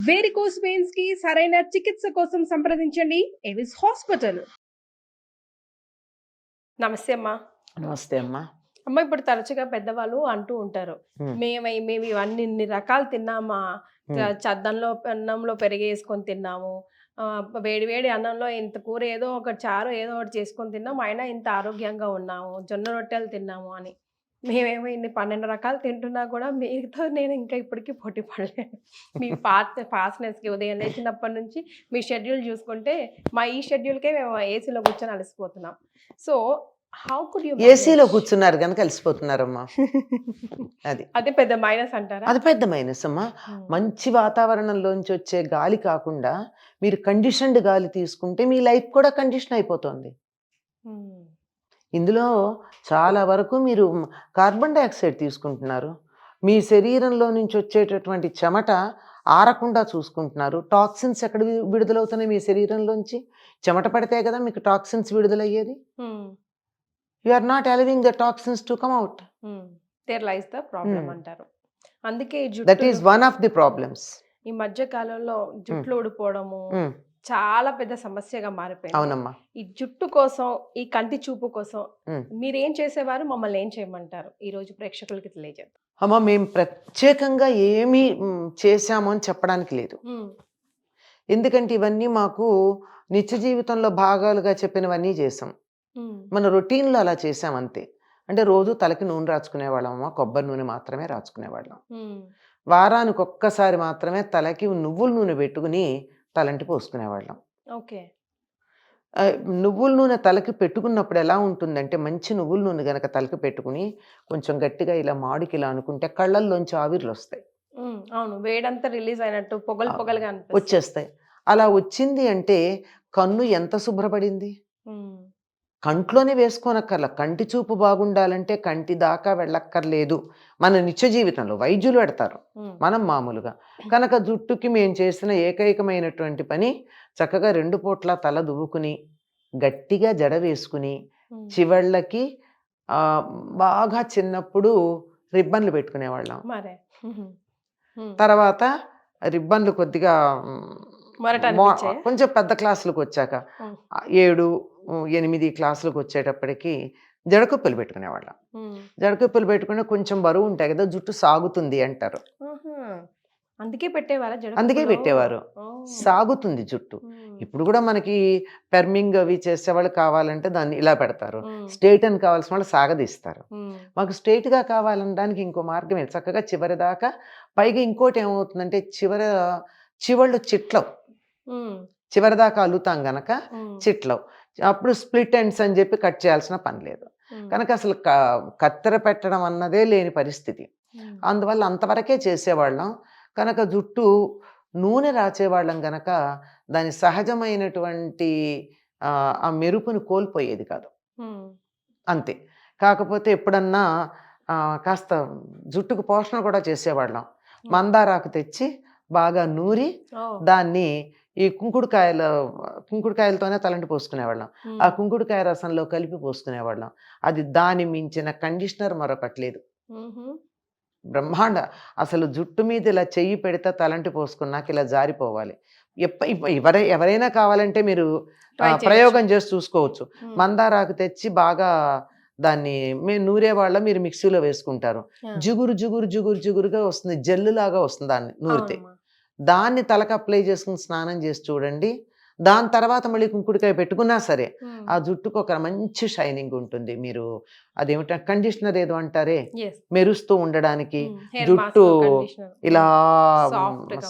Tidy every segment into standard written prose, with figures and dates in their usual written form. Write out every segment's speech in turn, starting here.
Varicose veins కి సరైన చికిత్స కోసం సంప్రదించండి ఎవిస్ హాస్పిటల్. నమస్తే అమ్మా. నమస్తే అమ్మా. అమ్మ, ఇప్పుడు తరచుగా పెద్దవాళ్ళు అంటూ ఉంటారు, మేము ఇవన్నీ ఇన్ని రకాలు తిన్నామా, చద్దంలో అన్నంలో పెరిగేసుకొని తిన్నాము, వేడి వేడి అన్నంలో ఇంత కూర ఏదో ఒక చారు ఏదో ఒకటి చేసుకొని తిన్నాము, అయినా ఇంత ఆరోగ్యంగా ఉన్నాము, జొన్న రొట్టెలు తిన్నాము అని. మేమేమో ఇన్ని 12 రకాలు తింటున్నా కూడా మీతో నేను ఇంకా ఇప్పటికీ పోటీ పడలేను. మీ ఫాస్ట్నెస్కి ఉదయం లేచినప్పటి నుంచి మీ షెడ్యూల్ చూసుకుంటే మా ఈ షెడ్యూల్కే మేము ఏసీలో కూర్చొని అలసిపోతున్నాం. సో హౌ కుడ్ యూ ఏసీలో కూర్చున్నారు కనుక కలిసిపోతున్నారమ్మా. అదే పెద్ద మైనస్ అంటారా? అది పెద్ద మైనస్ అమ్మా. మంచి వాతావరణంలోంచి వచ్చే గాలి కాకుండా మీరు కండిషన్డ్ గాలి తీసుకుంటే మీ లైఫ్ కూడా కండిషన్ అయిపోతుంది. ఇందులో చాలా వరకు మీరు కార్బన్ డైఆక్సైడ్ తీసుకుంటున్నారు, మీ శరీరంలో నుంచి వచ్చేటటువంటి చెమట ఆరకుండా చూసుకుంటున్నారు. టాక్సిన్స్ ఎక్కడ విడుదలవుతున్నాయి మీ శరీరంలోంచి? చెమట పడితే కదా మీకు toxins విడుదలయ్యేది. You are not allowing the toxins to come out. There lies the problem అంటారు. అందుకే that is one of the problems. ఈ మధ్య కాలంలో జుట్లు ఊడిపోవడము చాలా పెద్ద సమస్యగా మారిపోయింది. అవునమ్మా. ఈ జుట్టు కోసం, ఈ కంటి చూపు కోసం మీరేం చేసేవారు, మమ్మల్ని ఏం చేయమంటారు ఈ రోజు ప్రేక్షకులకి తెలియజేద్దాం. అమ్మా, మేము ప్రత్యేకంగా ఏమీ చేశాము అని చెప్పడానికి లేదు. ఎందుకంటే ఇవన్నీ మాకు నిత్య జీవితంలో భాగాలుగా చెప్పినవన్నీ చేసాం. మన రొటీన్లో అలా చేసాం అంతే. అంటే రోజు తలకి నూనె రాచుకునేవాళ్ళం అమ్మ, కొబ్బరి నూనె మాత్రమే రాచుకునేవాళ్ళం. వారానికి ఒక్కసారి మాత్రమే తలకి నువ్వుల నూనె పెట్టుకుని తలంటి పోసుకునేవాళ్ళం. ఓకే. నువ్వుల నూనె తలకి పెట్టుకున్నప్పుడు ఎలా ఉంటుందంటే, మంచి నువ్వుల నూనె గనక తలకి పెట్టుకుని కొంచెం గట్టిగా ఇలా మాడికి ఇలా అనుకుంటే కళ్ళల్లోంచి ఆవిర్లు వస్తాయి. అవును, వేడంతా రిలీజ్ అయినట్టు పొగలు పొగలుగా వచ్చేస్తాయి. అలా వచ్చింది అంటే కన్ను ఎంత శుభ్రపడింది. కంట్లోనే వేసుకోనక్కర్లా. కంటి చూపు బాగుండాలంటే కంటి దాకా వెళ్ళక్కర్లేదు మన నిత్య జీవితంలో. వైద్యులు పెడతారు, మనం మామూలుగా. కనుక జుట్టుకి మేము చేసిన ఏకైకమైనటువంటి పని చక్కగా 2 పూట్ల తల దువ్వుకుని గట్టిగా జడ వేసుకుని చివళ్ళకి బాగా చిన్నప్పుడు రిబ్బన్లు పెట్టుకునేవాళ్ళం. తర్వాత రిబ్బన్లు కొద్దిగా కొంచెం పెద్ద క్లాసులకు వచ్చాక 7, 8 క్లాసులకు వచ్చేటప్పటికి జడకుప్పలు పెట్టుకునేవాళ్ళం. జడకుప్పలు పెట్టుకుని కొంచెం బరువు ఉంటాయి కదా, జుట్టు సాగుతుంది అంటారు. అందుకే పెట్టేవారు, సాగుతుంది జుట్టు. ఇప్పుడు కూడా మనకి పెర్మింగ్ అవి చేసేవాళ్ళు కావాలంటే దాన్ని ఇలా పెడతారు, స్ట్రైట్ అని కావాల్సిన వాళ్ళు సాగదీస్తారు. మాకు స్ట్రైట్గా కావాలనడానికి ఇంకో మార్గం ఏంటి, చక్కగా చివరి దాకా. పైగా ఇంకోటి ఏమవుతుందంటే చివళ్ళు చిట్లవు, చివరి దాకా అల్లుతాం గనక చిట్లవు. అప్పుడు స్ప్లిట్ ఎండ్స్ అని చెప్పి కట్ చేయాల్సిన పని లేదు. కనుక అసలు కత్తెర పెట్టడం అన్నదే లేని పరిస్థితి. అందువల్ల అంతవరకే చేసేవాళ్ళం. కనుక జుట్టు నూనె రాచేవాళ్ళం గనక దాని సహజమైనటువంటి ఆ మెరుపుని కోల్పోయేది కాదు, అంతే. కాకపోతే ఎప్పుడన్నా కాస్త జుట్టుకు పోషణ కూడా చేసేవాళ్ళం. తెచ్చి బాగా నూరి దాన్ని ఈ కుంకుడుకాయలతోనే తలంటి పోసుకునేవాళ్ళం. ఆ కుంకుడుకాయ రసంలో కలిపి పోసుకునేవాళ్ళం. అది దాని మించిన కండిషనర్ మరొకటి లేదు. బ్రహ్మాండ. అసలు జుట్టు మీద ఇలా చెయ్యి పెడితే తలంటి పోసుకున్నాక ఇలా జారిపోవాలి. ఎవరైనా కావాలంటే మీరు ప్రయోగం చేసి చూసుకోవచ్చు. మందారాకు తెచ్చి బాగా దాన్ని మేము నూరేవాళ్ళం, మీరు మిక్సీలో వేసుకుంటారు. జిగురుగా వస్తుంది, జల్లులాగా వస్తుంది. దాన్ని నూరితే దాన్ని తలకు అప్లై చేసుకుని స్నానం చేసి చూడండి. దాని తర్వాత మళ్ళీ కుంకుడుకాయ పెట్టుకున్నా సరే ఆ జుట్టుకు ఒక మంచి షైనింగ్ ఉంటుంది. మీరు అదేమిటంటే కండిషనర్ ఏదో అంటారే, మెరుస్తూ ఉండడానికి జుట్టు ఇలా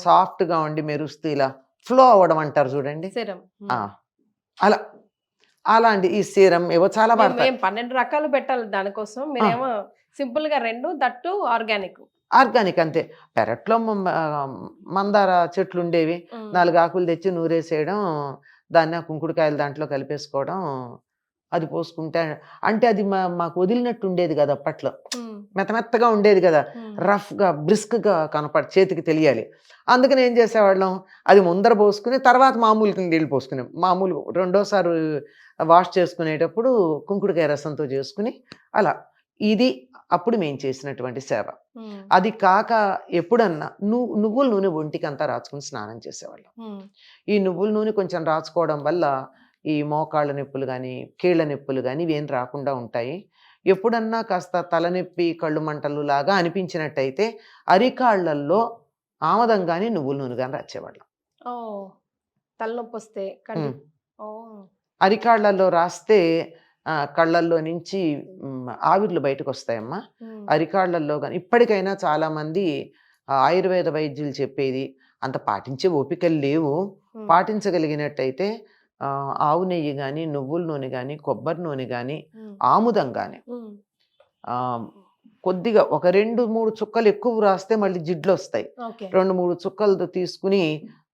సాఫ్ట్ గా ఉండి మెరుస్తూ ఇలా ఫ్లో అవ్వడం అంటారు చూడండి, అలా. అలాంటి ఈ సీరం ఏవో చాలా బాగా 12 రకాలు పెట్టాలి దానికోసం. మీరేమో సింపుల్ గా 2, దట్టు ఆర్గానిక్ అంతే. పెరట్లో మందార చెట్లు ఉండేవి, 4 ఆకులు తెచ్చి నూరేసేయడం, దాన్ని ఆ కుంకుడుకాయలు దాంట్లో కలిపేసుకోవడం, అది పోసుకుంటే. అంటే అది మాకు వదిలినట్టు ఉండేది కదా అప్పట్లో, మెత్తగా ఉండేది కదా, రఫ్గా బ్రిస్క్గా చేతికి తెలియాలి. అందుకని ఏం చేసేవాళ్ళం, అది ముందర పోసుకుని తర్వాత మామూలు నీళ్ళు పోసుకునేం. మామూలు రెండోసారి వాష్ చేసుకునేటప్పుడు కుంకుడుకాయ రసంతో చేసుకుని అలా. ఇది అప్పుడు మేము చేసినటువంటి సేవ. ఉమ్, అది కాక ఎప్పుడన్నా నువ్వుల నూనె ఒంటికి అంతా రాసుకుని స్నానం చేసేవాళ్ళం. ఉమ్, ఈ నువ్వుల నూనె కొంచెం రాసుకోవడం వల్ల ఈ మోకాళ్ళ నొప్పులు కానీ కీళ్ళ నొప్పులు కానీ ఇవేం రాకుండా ఉంటాయి. ఎప్పుడన్నా కాస్త తలనొప్పి కళ్ళు మంటలు లాగా అనిపించినట్టయితే అరికాళ్ళల్లో ఆమదం కానీ నువ్వుల నూనె కానీ రాసేవాళ్ళం. ఓ తలనొప్పి వస్తే కంటి. ఉమ్. ఓ అరికాళ్ళల్లో రాస్తే కళ్ళల్లో నుంచి ఆవిర్లు బయటకు వస్తాయమ్మా. ఉమ్, అరికాళ్ళల్లో కానీ ఇప్పటికైనా చాలామంది ఆయుర్వేద వైద్యులు చెప్పేది అంత పాటించే ఓపికలు లేవు. ఉమ్, పాటించగలిగినట్టయితే ఆవు నెయ్యి కానీ నువ్వుల నూనె కానీ కొబ్బరి నూనె కానీ ఉమ్, ఆముదం కానీ ఉమ్, కొద్దిగా ఒక 2-3 చుక్కలు ఎక్కువ రాస్తే మళ్ళీ జిడ్లు వస్తాయి. ఓకే 2-3 చుక్కలు తీసుకుని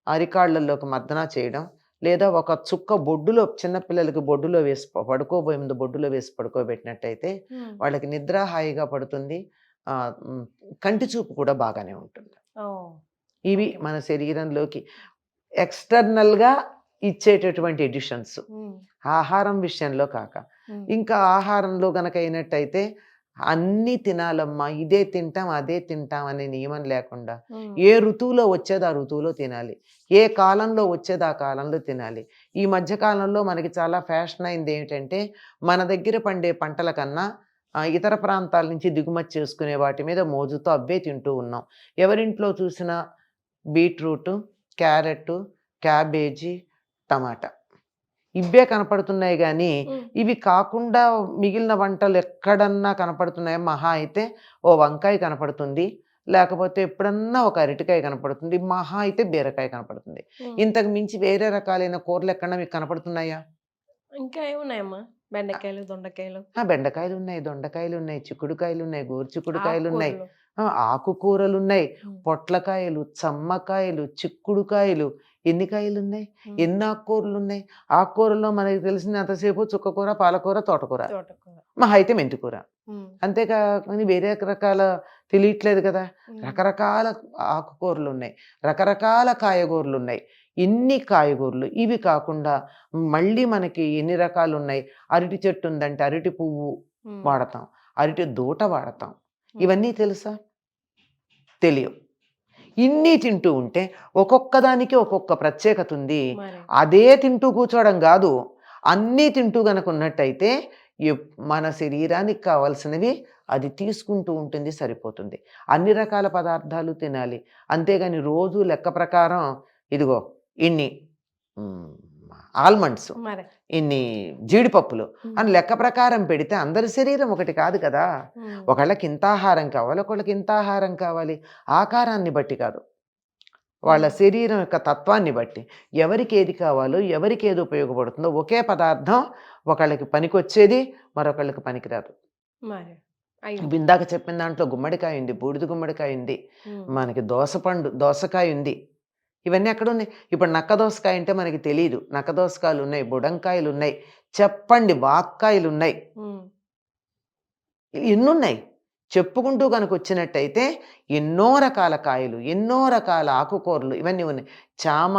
అరికాళ్ళల్లోకి మర్దన చేయడం, లేదా ఒక చుక్క బొడ్డులో చిన్నపిల్లలకి బొడ్డులో వేసి పడుకోబోయే ముందు బొడ్డులో వేసి పడుకోబెట్టినట్టయితే ఉమ్, వాళ్ళకి నిద్ర హాయిగా పడుతుంది. కంటి చూపు కూడా బాగానే ఉంటుంది. ఓ ఇవి ఓకే. మన శరీరంలోకి ఎక్స్టర్నల్గా ఇచ్చేటటువంటి ఎడిషన్స్. ఉమ్, ఆహారం విషయంలో కాక ఉమ్, ఇంకా ఆహారంలో గనక అయినట్టయితే అన్నీ తినాలమ్మా, ఇదే తింటాం అదే తింటాం అనే నియమం లేకుండా ఉమ్, ఏ ఋతువులో వచ్చేది ఆ ఋతువులో తినాలి, ఏ కాలంలో వచ్చేది ఆ కాలంలో తినాలి. ఈ మధ్యకాలంలో మనకి చాలా ఫ్యాషన్ అయింది ఏమిటంటే మన దగ్గర పండే పంటల కన్నా ఇతర ప్రాంతాల నుంచి దిగుమతి చేసుకునే వాటి మీద మోజుతో అవే తింటూ ఉన్నాం. ఎవరింట్లో చూసినా బీట్రూట్, క్యారెట్, క్యాబేజీ, టమాటా ఇవే కనపడుతున్నాయి. కానీ ఉమ్, ఇవి కాకుండా మిగిలిన వంటలు ఎక్కడన్నా కనపడుతున్నాయి మహా అయితే ఓ వంకాయ కనపడుతుంది, లేకపోతే ఎప్పుడన్నా ఒక అరటికాయ కనపడుతుంది, మహా అయితే బీరకాయ కనపడుతుంది. ఉమ్. ఇంతకు మించి వేరే రకాలైన కూరలు ఎక్కడన్నా మీకు కనపడుతున్నాయా? ఇంకా ఏమున్నాయమ్మా? బెండకాయలు, దొండకాయలు, బెండకాయలు ఉన్నాయి, దొండకాయలు ఉన్నాయి, చిక్కుడుకాయలు ఉన్నాయి, గోరుచిక్కుడుకాయలు ఉన్నాయి, ఆకుకూరలు. ఆకుకూరలు ఉన్నాయి, ఉమ్, పొట్లకాయలు, చమ్మకాయలు, చిక్కుడుకాయలు, ఎన్ని కాయలు ఉన్నాయి, ఉమ్, ఎన్ని ఆకుకూరలు ఉన్నాయి. ఆకుకూరల్లో మనకి తెలిసినంతసేపు చుక్కకూర, పాలకూర, తోటకూర, తోటకూర. మహా అయితే మెంతికూర. ఉమ్, అంతేకాని వేరే రకాల తెలియట్లేదు కదా. ఉమ్, రకరకాల ఆకుకూరలు ఉన్నాయి, రకరకాల కాయగూరలు ఉన్నాయి, ఇన్ని కాయగూరలు. ఇవి కాకుండా మళ్ళీ మనకి ఎన్ని రకాలు ఉన్నాయి. అరటి చెట్టు ఉందంటే అరటి పువ్వు ఉమ్, వాడతాం, అరటి దూట వాడతాం. ఉమ్, ఇవన్నీ తెలుసా? తెలియవు. ఇన్ని తింటూ ఉంటే ఒక్కొక్క దానికి ఒక్కొక్క ప్రత్యేకత ఉంది. మరి అదే తింటూ కూర్చోవడం కాదు, అన్నీ తింటూ గనక ఉన్నట్టయితే మన శరీరానికి కావాల్సినవి అది తీసుకుంటూ ఉంటుంది, సరిపోతుంది. అన్ని రకాల పదార్థాలు తినాలి. అంతేగాని రోజు లెక్క ప్రకారం ఇదిగో ఇన్ని ఆల్మండ్స్, మరి ఇన్ని జీడిపప్పులు ఉమ్, అని లెక్క ప్రకారం పెడితే అందరి శరీరం ఒకటి కాదు కదా. ఉమ్, ఒకళ్ళకి ఇంత ఆహారం కావాలి, ఒకళ్ళకి ఇంత ఆహారం కావాలి. ఆకారాన్ని బట్టి కాదు, వాళ్ళ ఉమ్, శరీరం యొక్క తత్వాన్ని బట్టి ఎవరికి ఏది కావాలో, ఎవరికి ఏది ఉపయోగపడుతుందో. ఒకే పదార్థం ఒకళ్ళకి పనికొచ్చేది, మరొకళ్ళకి పనికిరాదు. మరి అయ్యో. ఇందాక చెప్పిన దాంట్లో గుమ్మడికాయ ఉంది, బూడిద గుమ్మడికాయ ఉంది, ఉమ్, మనకి దోసకాయ ఉంది. ఇవన్నీ ఎక్కడ ఉన్నాయి? ఇప్పుడు నక్క దోసకాయ అంటే మనకి తెలియదు. నక్క దోసకాయలు ఉన్నాయి, బుడంకాయలు ఉన్నాయి, చెప్పండి వాక్కాయలు ఉన్నాయి, ఉమ్, ఎన్నున్నాయి. చెప్పుకుంటూ కనుక వచ్చినట్టయితే ఎన్నో రకాల కాయలు, ఎన్నో రకాల ఆకుకూరలు ఇవన్నీ ఉన్నాయి. చామ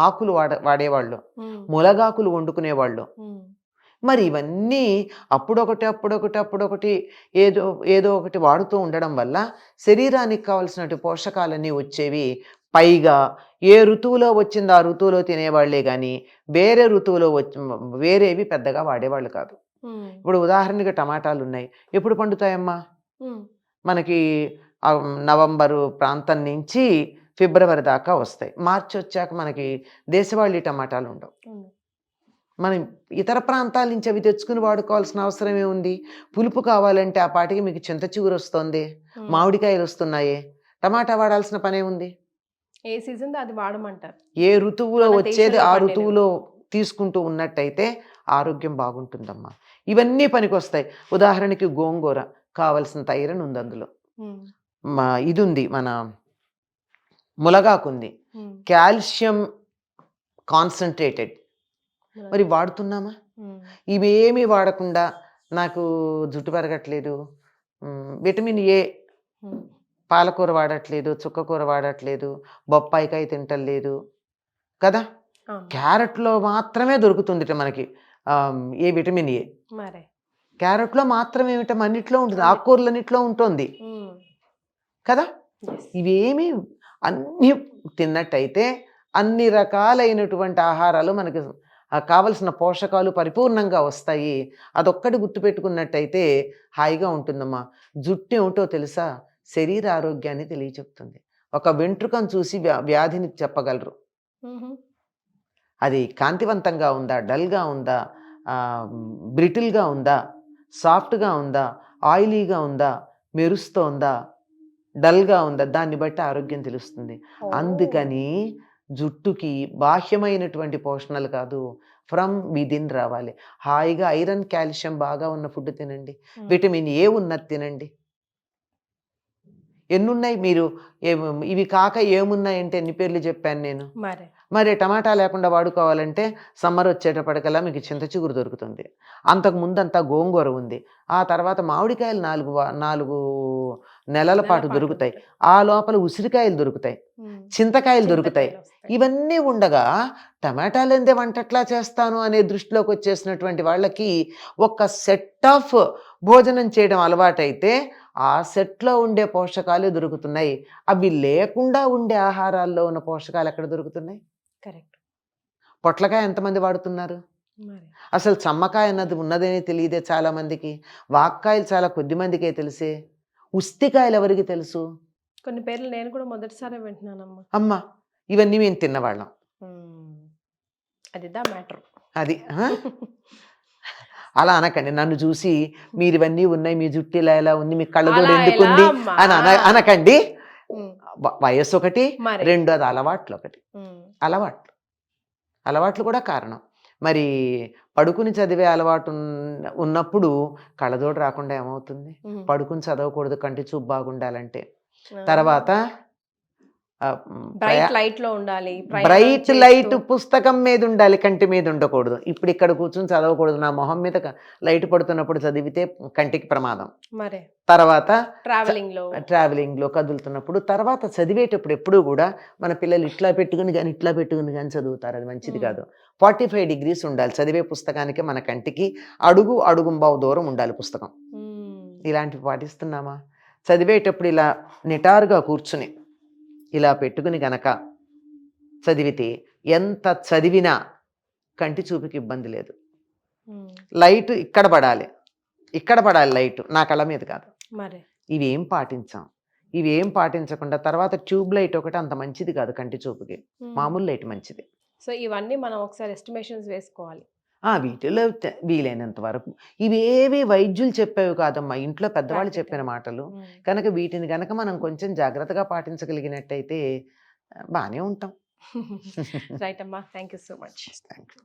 ఆకులు వాడేవాళ్ళు, ఉమ్, ములగాకులు వండుకునేవాళ్ళు. ఉమ్, మరి ఇవన్నీ అప్పుడొకటి ఏదో ఒకటి వాడుతూ ఉండడం వల్ల శరీరానికి కావాల్సినటువంటి పోషకాలన్నీ వచ్చేవి. పైగా ఏ ఋతువులో వచ్చిందో ఆ ఋతువులో తినేవాళ్లే కానీ వేరే ఋతువులో వేరేవి పెద్దగా వాడేవాళ్ళు కాదు. ఉమ్, ఇప్పుడు ఉదాహరణగా టమాటాలు ఉన్నాయి, ఎప్పుడు పండుతాయమ్మా? ఉమ్, మనకి నవంబరు ప్రాంతం నుంచి ఫిబ్రవరి దాకా వస్తాయి. మార్చి వచ్చాక మనకి దేశవాళీ టమాటాలు ఉండవు. ఉమ్, మనం ఇతర ప్రాంతాల నుంచి అవి తెచ్చుకుని వాడుకోవాల్సిన అవసరం ఏముంది? పులుపు కావాలంటే ఆ పాటికి మీకు చింత చిగురు వస్తుంది, ఉమ్. మామిడికాయలు వస్తున్నాయి, టమాటా వాడాల్సిన పనే ఉంది. ఏ సీజన్ అది వాడమంటారు. ఏ ఋతువులో మన వచ్చేది దేశంలో ఆ పండినవి. ఋతువులో తీసుకుంటూ ఉన్నట్టయితే ఆరోగ్యం బాగుంటుందమ్మా. ఇవన్నీ పనికొస్తాయి. ఉదాహరణకి గోంగూర కావలసిన ఐరన్ ఉంది అందులో. ఉమ్, ఇది ఉంది, మన ములగాకు ఉంది, ఉమ్, కాల్షియం కాన్సన్ట్రేటెడ్. మరి వాడుతున్నామా? ఉమ్, ఇవేమీ వాడకుండా నాకు జుట్టు పెరగట్లేదు, విటమిన్ ఏ ఉమ్, పాలకూర వాడట్లేదు, చుక్కకూర వాడట్లేదు, బొప్పాయికాయ తింటలేదు కదా. అవును. క్యారెట్లో మాత్రమే దొరుకుతుంది మనకి ఏ విటమిన్ ఏ. మరి క్యారెట్లో మాత్రం ఏమిటం అన్నిట్లో ఉంటుంది, ఆకుకూరలన్నిట్లో ఉంటుంది కదా. ఇవేమి అన్నీ తిన్నట్టయితే అన్ని రకాలైనటువంటి ఆహారాలు మనకి కావలసిన పోషకాలు పరిపూర్ణంగా వస్తాయి. అదొక్కటి గుర్తుపెట్టుకున్నట్టయితే హాయిగా ఉంటుందమ్మా. జుట్టు ఏమిటో తెలుసా? శరీర ఆరోగ్యాన్ని తెలియచెప్తుంది. ఒక వెంట్రుకను చూసి వ్యాధిని చెప్పగలరు. అది కాంతివంతంగా ఉందా, డల్గా ఉందా, బ్రిటిల్గా ఉందా, సాఫ్ట్గా ఉందా, ఆయిలీగా ఉందా, మెరుస్తోందా, డల్గా ఉందా, దాన్ని బట్టి ఆరోగ్యం తెలుస్తుంది. అందుకని జుట్టుకి బాహ్యమైనటువంటి పోషణలు కాదు, ఫ్రమ్ విదిన్ రావాలి. హాయిగా ఐరన్ కాల్షియం బాగా ఉన్న ఫుడ్ తినండి, విటమిన్ ఏ ఉన్నది తినండి. ఎన్నున్నాయి మీరు ఇవి కాక ఏమున్నాయంటే ఎన్ని పేర్లు చెప్పాను నేను. మరి టమాటా లేకుండా వాడుకోవాలంటే సమ్మర్ వచ్చేటప్పటికల్లా మీకు చింత చిగురు దొరుకుతుంది. అంతకు ముందంతా గోంగూర ఉంది. ఆ తర్వాత మామిడికాయలు 4 నెలల పాటు దొరుకుతాయి. ఆ లోపల ఉసిరికాయలు దొరుకుతాయి, చింతకాయలు దొరుకుతాయి. ఇవన్నీ ఉండగా టమాటాలు ఎందే వంటట్లా చేస్తాను అనే దృష్టిలోకి వచ్చేసినటువంటి వాళ్ళకి ఒక సెట్ ఆఫ్ భోజనం చేయడం అలవాటైతే ఆ సెట్లో ఉండే పోషకాలు దొరుకుతున్నాయి. అవి లేకుండా ఉండే ఆహారాల్లో ఉన్న పోషకాలు ఎక్కడ దొరుకుతున్నాయి? కరెక్ట్. పొట్లకాయ ఎంతమంది వాడుతున్నారు? అసలు చమ్మకాయ అన్నది ఉన్నదని తెలియదే చాలా మందికి. వాక్కాయలు చాలా కొద్ది మందికే తెలిసే. ఉస్తికాయలు ఎవరికి తెలుసు? కొన్ని పేర్లు నేను కూడా మొదటిసారి వింటున్నానమ్మా. అమ్మా, ఇవన్నీ మేము తిన్నవాళ్ళం. అది దా మ్యాటర్. అది అలా అనకండి. నన్ను చూసి మీరు ఇవన్నీ ఉన్నాయి, మీ జుట్టు ఇలా ఎలా ఉంది, మీ కళ్ళజోడు ఎందుకుంది అని అనకండి. వయస్సు ఒకటి, రెండు అది అలవాట్లు ఒకటి. అలవాట్లు కూడా కారణం. మరి పడుకుని చదివే అలవాటు ఉన్నప్పుడు కళ్ళజోడు రాకుండా ఏమవుతుంది? పడుకుని చదవకూడదు కంటి చూపు బాగుండాలంటే. తర్వాత బ్రైట్ లైట్ పుస్తకం మీద ఉండాలి, కంటి మీద ఉండకూడదు. ఇప్పుడు ఇక్కడ కూర్చుని చదవకూడదు, నా మొహం మీద లైట్ పడుతున్నప్పుడు చదివితే కంటికి ప్రమాదం. తర్వాత ట్రావెలింగ్ లో కదులుతున్నప్పుడు, తర్వాత చదివేటప్పుడు ఎప్పుడు కూడా మన పిల్లలు ఇట్లా పెట్టుకుని కానీ చదువుతారు, అది మంచిది కాదు. 45 degrees ఉండాలి చదివే పుస్తకానికి. మన కంటికి అడుగుంబావు దూరం ఉండాలి పుస్తకం. ఇలాంటివి పాటిస్తున్నామా? చదివేటప్పుడు ఇలా నిటారుగా కూర్చుని ఇలా పెట్టుకుని గనక చదివితే ఎంత చదివినా కంటి చూపుకి ఇబ్బంది లేదు. లైట్ ఇక్కడ పడాలి లైట్, నా కళ్ళ మీద కాదు. ఇవేం పాటించకుండా తర్వాత ట్యూబ్ లైట్ ఒకటి అంత మంచిది కాదు కంటి చూపుకి, మామూలు లైట్ మంచిది. సో ఇవన్నీ మనం ఒకసారి ఎస్టిమేషన్స్ వేసుకోవాలి. వీటిలో వీలైనంత వరకు. ఇవేవి వైద్యులు చెప్పేవి కాదమ్మా, ఇంట్లో పెద్దవాళ్ళు చెప్పిన మాటలు కనుక. వీటిని కనుక మనం కొంచెం జాగ్రత్తగా పాటించగలిగినట్టయితే బాగానే ఉంటాం. రైట్ అమ్మా, thank you so much. Thank you.